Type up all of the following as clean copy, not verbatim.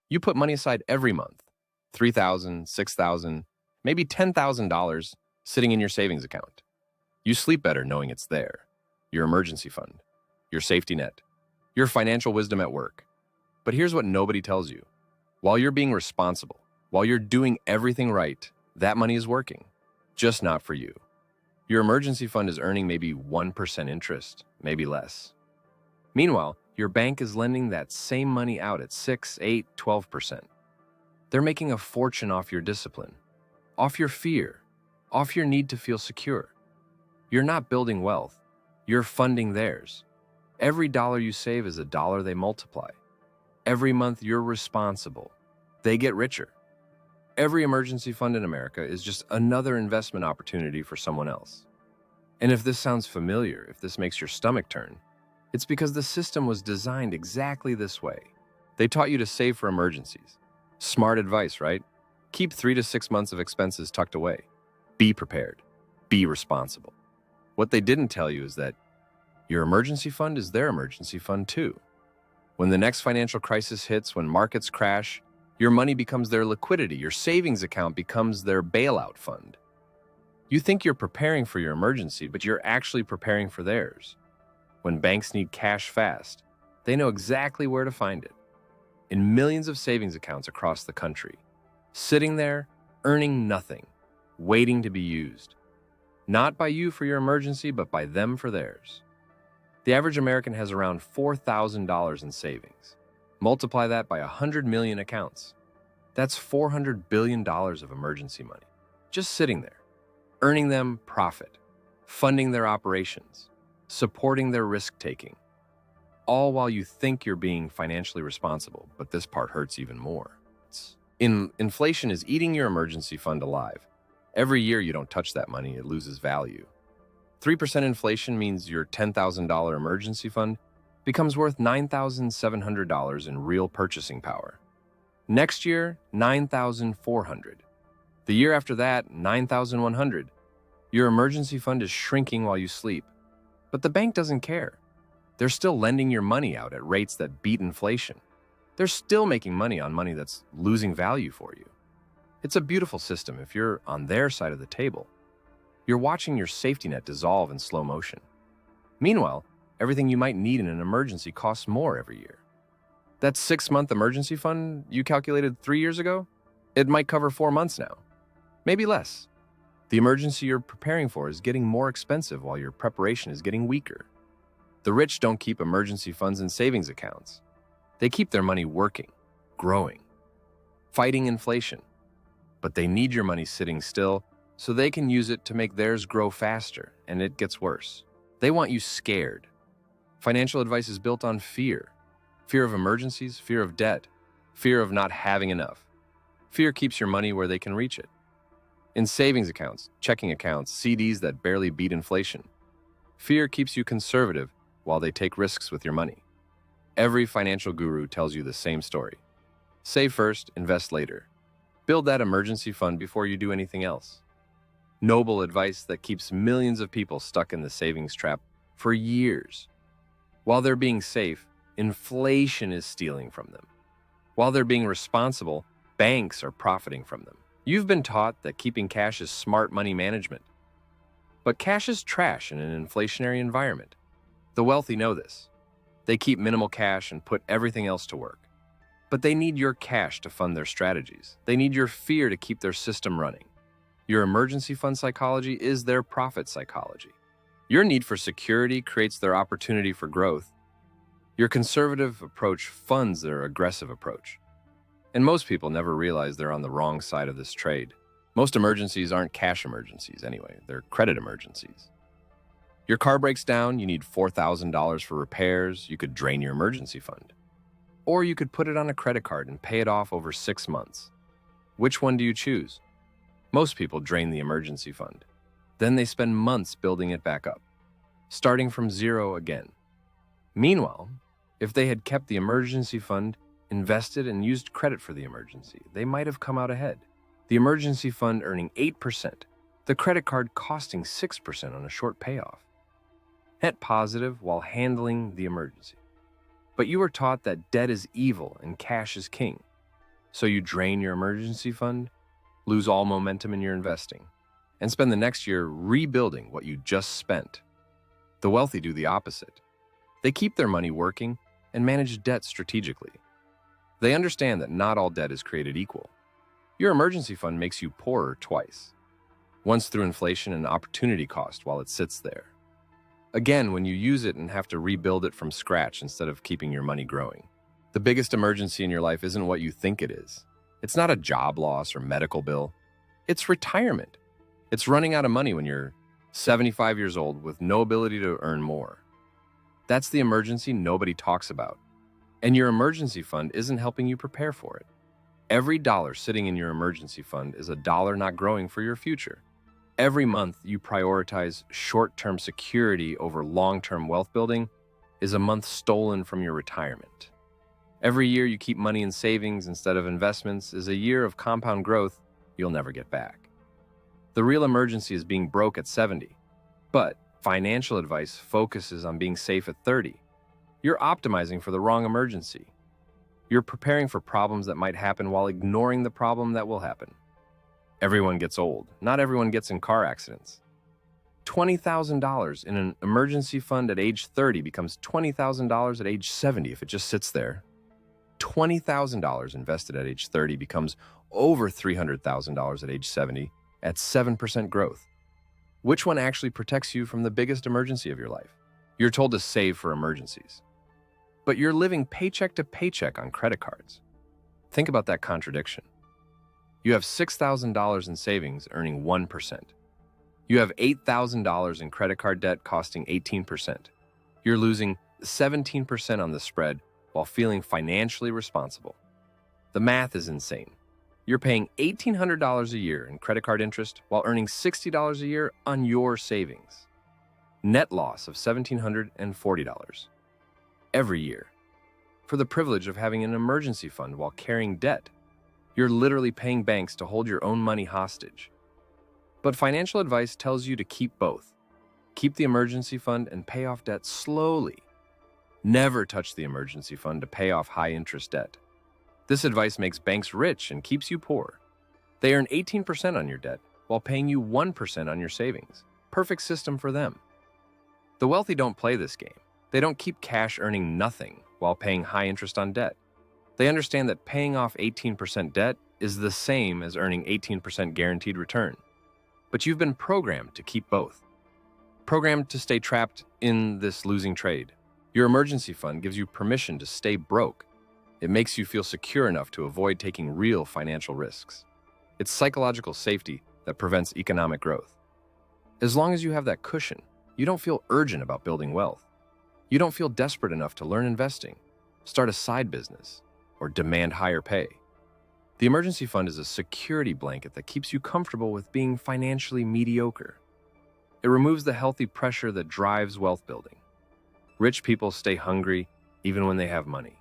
You put money aside every month, $3,000, $6,000, maybe $10,000 sitting in your savings account. You sleep better knowing it's there. Your emergency fund, your safety net, your financial wisdom at work. But here's what nobody tells you. While you're being responsible, while you're doing everything right, that money is working, just not for you. Your emergency fund is earning maybe 1% interest, maybe less. Meanwhile, your bank is lending that same money out at 6, 8, 12%. They're making a fortune off your discipline, off your fear, off your need to feel secure. You're not building wealth, you're funding theirs. Every dollar you save is a dollar they multiply. Every month you're responsible, they get richer. Every emergency fund in America is just another investment opportunity for someone else. And if this sounds familiar, if this makes your stomach turn, it's because the system was designed exactly this way. They taught you to save for emergencies. Smart advice, right? Keep 3 to 6 months of expenses tucked away. Be prepared. Be responsible. What they didn't tell you is that your emergency fund is their emergency fund too. When the next financial crisis hits, when markets crash, your money becomes their liquidity. Your savings account becomes their bailout fund. You think you're preparing for your emergency, but you're actually preparing for theirs. When banks need cash fast, they know exactly where to find it. In millions of savings accounts across the country, sitting there, earning nothing, waiting to be used. Not by you for your emergency, but by them for theirs. The average American has around $4,000 in savings. Multiply that by 100 million accounts. That's $400 billion of emergency money, just sitting there, earning them profit, funding their operations, supporting their risk-taking, all while you think you're being financially responsible, but this part hurts even more. Inflation is eating your emergency fund alive. Every year you don't touch that money, it loses value. 3% inflation means your $10,000 emergency fund becomes worth $9,700 in real purchasing power. Next year, $9,400. The year after that, $9,100. Your emergency fund is shrinking while you sleep. But the bank doesn't care. They're still lending your money out at rates that beat inflation. They're still making money on money that's losing value for you. It's a beautiful system if you're on their side of the table. You're watching your safety net dissolve in slow motion. Meanwhile, everything you might need in an emergency costs more every year. That 6-month emergency fund you calculated 3 years ago, it might cover 4 months now, maybe less. The emergency you're preparing for is getting more expensive while your preparation is getting weaker. The rich don't keep emergency funds in savings accounts. They keep their money working, growing, fighting inflation. But they need your money sitting still so they can use it to make theirs grow faster, and it gets worse. They want you scared. Financial advice is built on fear. Fear of emergencies, fear of debt, fear of not having enough. Fear keeps your money where they can reach it. In savings accounts, checking accounts, CDs that barely beat inflation. Fear keeps you conservative while they take risks with your money. Every financial guru tells you the same story. Save first, invest later. Build that emergency fund before you do anything else. Noble advice that keeps millions of people stuck in the savings trap for years. While they're being safe, inflation is stealing from them. While they're being responsible, banks are profiting from them. You've been taught that keeping cash is smart money management. But cash is trash in an inflationary environment. The wealthy know this. They keep minimal cash and put everything else to work. But they need your cash to fund their strategies. They need your fear to keep their system running. Your emergency fund psychology is their profit psychology. Your need for security creates their opportunity for growth. Your conservative approach funds their aggressive approach. And most people never realize they're on the wrong side of this trade. Most emergencies aren't cash emergencies anyway, they're credit emergencies. Your car breaks down, you need $4,000 for repairs, you could drain your emergency fund. Or you could put it on a credit card and pay it off over 6 months. Which one do you choose? Most people drain the emergency fund. Then they spend months building it back up, starting from zero again. Meanwhile, if they had kept the emergency fund, invested, and used credit for the emergency, they might have come out ahead. The emergency fund earning 8%, the credit card costing 6% on a short payoff. Net positive while handling the emergency. But you were taught that debt is evil and cash is king. So you drain your emergency fund, lose all momentum in your investing, and spend the next year rebuilding what you just spent. The wealthy do the opposite. They keep their money working and manage debt strategically. They understand that not all debt is created equal. Your emergency fund makes you poorer twice. Once through inflation and opportunity cost while it sits there. Again, when you use it and have to rebuild it from scratch instead of keeping your money growing. The biggest emergency in your life isn't what you think it is. It's not a job loss or medical bill. It's retirement. It's running out of money when you're 75 years old with no ability to earn more. That's the emergency nobody talks about. And your emergency fund isn't helping you prepare for it. Every dollar sitting in your emergency fund is a dollar not growing for your future. Every month you prioritize short-term security over long-term wealth building is a month stolen from your retirement. Every year you keep money in savings instead of investments is a year of compound growth you'll never get back. The real emergency is being broke at 70, but financial advice focuses on being safe at 30. You're optimizing for the wrong emergency. You're preparing for problems that might happen while ignoring the problem that will happen. Everyone gets old. Not everyone gets in car accidents. $20,000 in an emergency fund at age 30 becomes $20,000 at age 70 if it just sits there. $20,000 invested at age 30 becomes over $300,000 at age 70 at 7% growth. Which one actually protects you from the biggest emergency of your life? You're told to save for emergencies, but you're living paycheck to paycheck on credit cards. Think about that contradiction. You have $6,000 in savings earning 1%. You have $8,000 in credit card debt costing 18%. You're losing 17% on the spread while feeling financially responsible. The math is insane. You're paying $1,800 a year in credit card interest while earning $60 a year on your savings. Net loss of $1,740 every year for the privilege of having an emergency fund while carrying debt. You're literally paying banks to hold your own money hostage. But financial advice tells you to keep both. Keep the emergency fund and pay off debt slowly. Never touch the emergency fund to pay off high-interest debt. This advice makes banks rich and keeps you poor. They earn 18% on your debt while paying you 1% on your savings. Perfect system for them. The wealthy don't play this game. They don't keep cash earning nothing while paying high interest on debt. They understand that paying off 18% debt is the same as earning 18% guaranteed return. But you've been programmed to keep both. Programmed to stay trapped in this losing trade. Your emergency fund gives you permission to stay broke. It makes you feel secure enough to avoid taking real financial risks. It's psychological safety that prevents economic growth. As long as you have that cushion, you don't feel urgent about building wealth. You don't feel desperate enough to learn investing, start a side business, or demand higher pay. The emergency fund is a security blanket that keeps you comfortable with being financially mediocre. It removes the healthy pressure that drives wealth building. Rich people stay hungry even when they have money.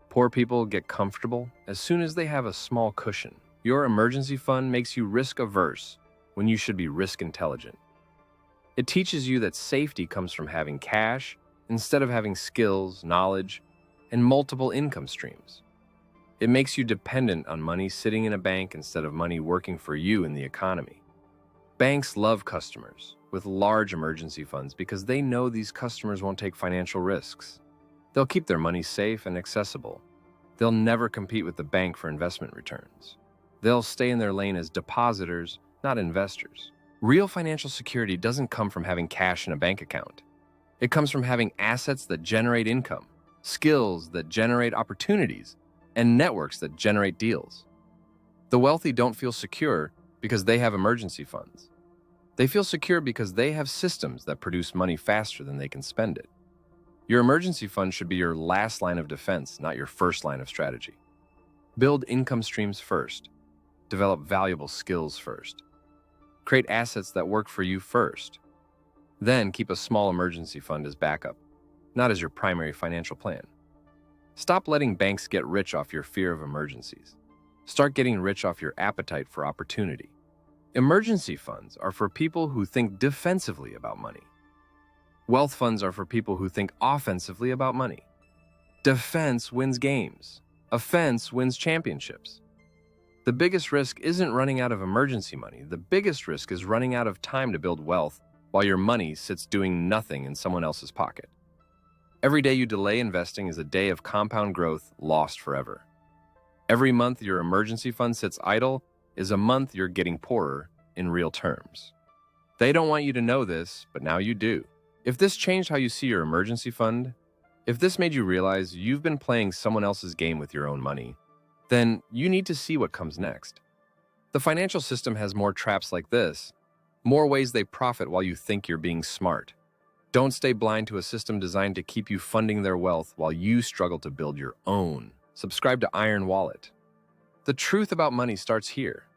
Poor people get comfortable as soon as they have a small cushion. Your emergency fund makes you risk-averse when you should be risk-intelligent. It teaches you that safety comes from having cash instead of having skills, knowledge, and multiple income streams. It makes you dependent on money sitting in a bank instead of money working for you in the economy. Banks love customers with large emergency funds because they know these customers won't take financial risks. They'll keep their money safe and accessible. They'll never compete with the bank for investment returns. They'll stay in their lane as depositors, not investors. Real financial security doesn't come from having cash in a bank account. It comes from having assets that generate income, skills that generate opportunities, and networks that generate deals. The wealthy don't feel secure because they have emergency funds. They feel secure because they have systems that produce money faster than they can spend it. Your emergency fund should be your last line of defense, not your first line of strategy. Build income streams first. Develop valuable skills first. Create assets that work for you first. Then keep a small emergency fund as backup, not as your primary financial plan. Stop letting banks get rich off your fear of emergencies. Start getting rich off your appetite for opportunity. Emergency funds are for people who think defensively about money. Wealth funds are for people who think offensively about money. Defense wins games. A fence wins championships. The biggest risk isn't running out of emergency money. The biggest risk is running out of time to build wealth while your money sits doing nothing in someone else's pocket. Every day you delay investing is a day of compound growth lost forever. Every month your emergency fund sits idle is a month you're getting poorer in real terms. They don't want you to know this, but now you do. If this changed how you see your emergency fund, if this made you realize you've been playing someone else's game with your own money, then you need to see what comes next. The financial system has more traps like this, more ways they profit while you think you're being smart. Don't stay blind to a system designed to keep you funding their wealth while you struggle to build your own. Subscribe to Iron Wallet. The truth about money starts here.